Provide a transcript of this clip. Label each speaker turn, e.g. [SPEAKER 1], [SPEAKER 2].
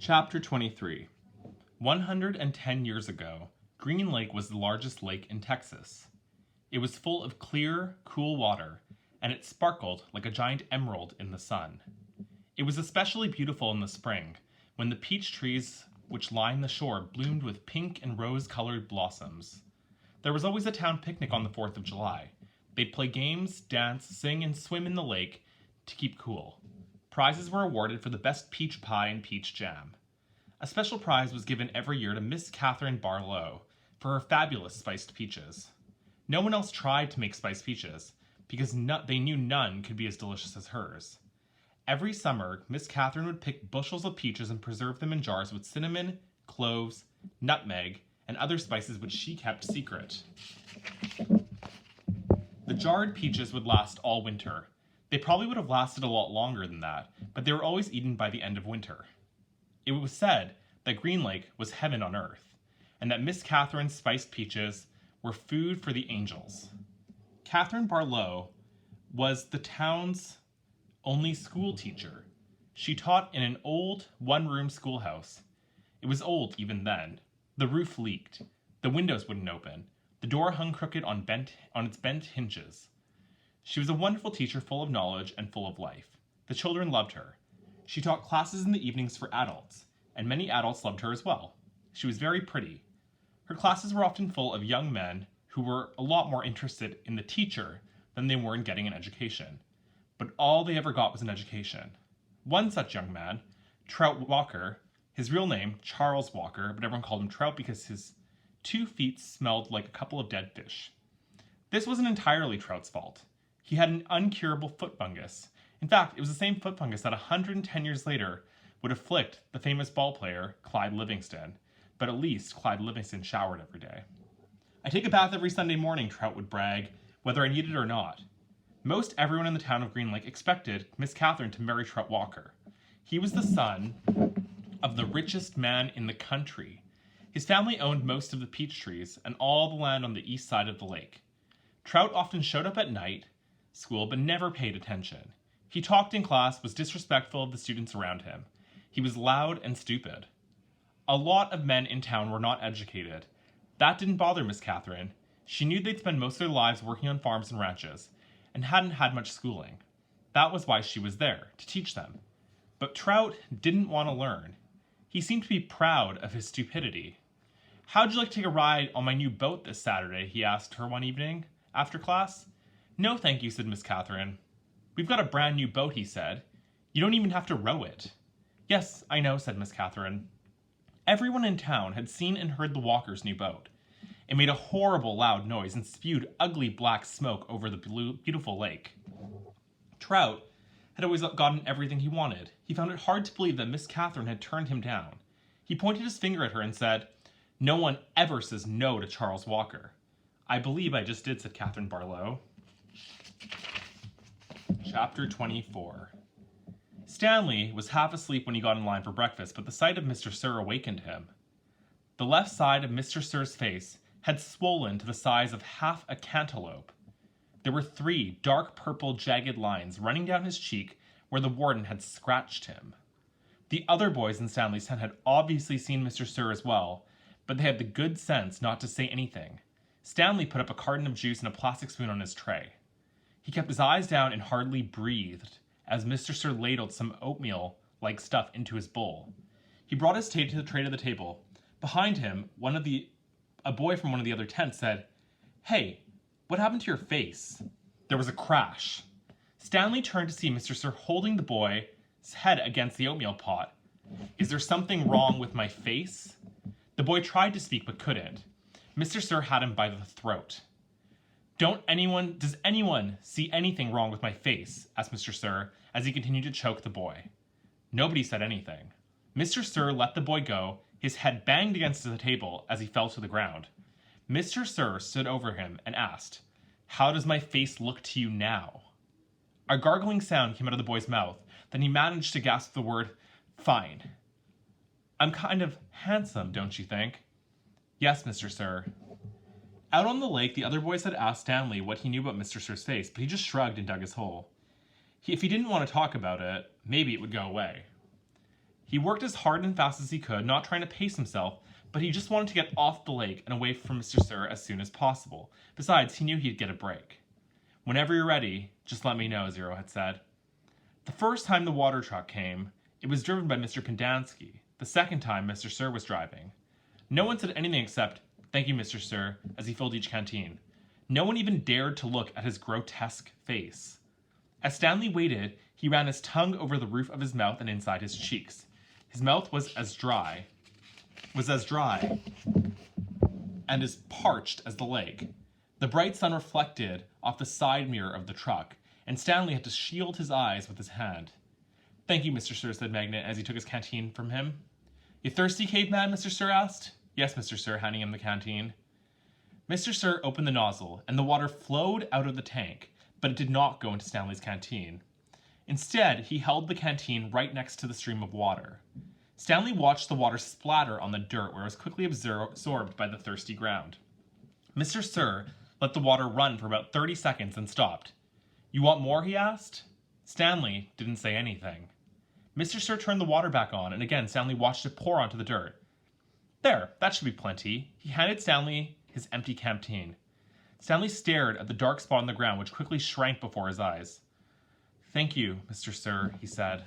[SPEAKER 1] Chapter 23. 110 years ago, Green Lake was the largest lake in Texas. It was full of clear, cool water, and it sparkled like a giant emerald in the sun. It was especially beautiful in the spring, when the peach trees which lined the shore bloomed with pink and rose-colored blossoms. There was always a town picnic on the 4th of July. They'd play games, dance, sing, and swim in the lake to keep cool. Prizes were awarded for the best peach pie and peach jam. A special prize was given every year to Miss Catherine Barlow for her fabulous spiced peaches. No one else tried to make spiced peaches because they knew none could be as delicious as hers. Every summer, Miss Catherine would pick bushels of peaches and preserve them in jars with cinnamon, cloves, nutmeg, and other spices which she kept secret. The jarred peaches would last all winter. They probably would have lasted a lot longer than that, but they were always eaten by the end of winter. It was said that Green Lake was heaven on earth, and that Miss Catherine's spiced peaches were food for the angels. Catherine Barlow was the town's only school teacher. She taught in an old one-room schoolhouse. It was old even then. The roof leaked. The windows wouldn't open. The door hung crooked on its bent hinges. She was a wonderful teacher, full of knowledge and full of life. The children loved her. She taught classes in the evenings for adults, and many adults loved her as well. She was very pretty. Her classes were often full of young men who were a lot more interested in the teacher than they were in getting an education. But all they ever got was an education. One such young man, Trout Walker, his real name, Charles Walker, but everyone called him Trout because his 2 feet smelled like a couple of dead fish. This wasn't entirely Trout's fault. He had an uncurable foot fungus. In fact, it was the same foot fungus that 110 years later would afflict the famous ball player, Clyde Livingston. But at least Clyde Livingston showered every day. "I take a bath every Sunday morning," Trout would brag, whether I needed it or not. Most everyone in the town of Green Lake expected Miss Catherine to marry Trout Walker. He was the son of the richest man in the country. His family owned most of the peach trees and all the land on the east side of the lake. Trout often showed up at night school but never paid attention. He talked in class, was disrespectful of the students around him. He was loud and stupid. A lot of men in town were not educated. That didn't bother Miss Catherine. She knew they'd spend most of their lives working on farms and ranches, and hadn't had much schooling. That was why she was there, to teach them. But Trout didn't want to learn. He seemed to be proud of his stupidity. "How'd you like to take a ride on my new boat this Saturday?" he asked her one evening, after class. "No, thank you," said Miss Catherine. "We've got a brand new boat," he said. "You don't even have to row it." "Yes, I know," said Miss Catherine. Everyone in town had seen and heard the Walkers' new boat. It made a horrible loud noise and spewed ugly black smoke over the beautiful lake. Trout had always gotten everything he wanted. He found it hard to believe that Miss Catherine had turned him down. He pointed his finger at her and said, "No one ever says no to Charles Walker." "I believe I just did," said Catherine Barlow. Chapter 24. Stanley was half asleep when he got in line for breakfast, but the sight of Mr. Sir awakened him. The left side of Mr. Sir's face had swollen to the size of half a cantaloupe. There were 3 dark purple jagged lines running down his cheek where the warden had scratched him. The other boys in Stanley's tent had obviously seen Mr. Sir as well, but they had the good sense not to say anything. Stanley put up a carton of juice and a plastic spoon on his tray. He kept his eyes down and hardly breathed as Mr. Sir ladled some oatmeal-like stuff into his bowl. He brought his tray to the table. Behind him, a boy from one of the other tents said, "Hey, what happened to your face?" There was a crash. Stanley turned to see Mr. Sir holding the boy's head against the oatmeal pot. "Is there something wrong with my face?" The boy tried to speak but couldn't. Mr. Sir had him by the throat. Does anyone see anything wrong with my face?" asked Mr. Sir as he continued to choke the boy. Nobody said anything. Mr. Sir let the boy go. His head banged against the table as he fell to the ground. Mr. Sir stood over him and asked, "How does my face look to you now?" A gargling sound came out of the boy's mouth. Then he managed to gasp the word, "Fine." "I'm kind of handsome, don't you think?" "Yes, Mr. Sir." Out on the lake, the other boys had asked Stanley what he knew about Mr. Sir's face, but he just shrugged and dug his hole. If he didn't want to talk about it, maybe it would go away. He worked as hard and fast as he could, not trying to pace himself, but he just wanted to get off the lake and away from Mr. Sir as soon as possible. Besides, he knew he'd get a break. Whenever you're ready, just let me know, Zero had said. The first time the water truck came, it was driven by Mr. Pendanski. The second time, Mr. Sir was driving. No one said anything except, "Thank you, Mr. Sir," as he filled each canteen. No one even dared to look at his grotesque face. As Stanley waited, he ran his tongue over the roof of his mouth and inside his cheeks. His mouth was as dry and as parched as the lake. The bright sun reflected off the side mirror of the truck, and Stanley had to shield his eyes with his hand. "Thank you, Mr. Sir," said Magnet as he took his canteen from him. "You thirsty, caveman?" Mr. Sir asked. "Yes, Mr. Sir," handing him the canteen. Mr. Sir opened the nozzle, and the water flowed out of the tank, but it did not go into Stanley's canteen. Instead, he held the canteen right next to the stream of water. Stanley watched the water splatter on the dirt where it was quickly absorbed by the thirsty ground. Mr. Sir let the water run for about 30 seconds and stopped. "You want more?" he asked. Stanley didn't say anything. Mr. Sir turned the water back on, and again Stanley watched it pour onto the dirt. "There, that should be plenty." He handed Stanley his empty canteen. Stanley stared at the dark spot on the ground, which quickly shrank before his eyes. "Thank you, Mr. Sir," he said.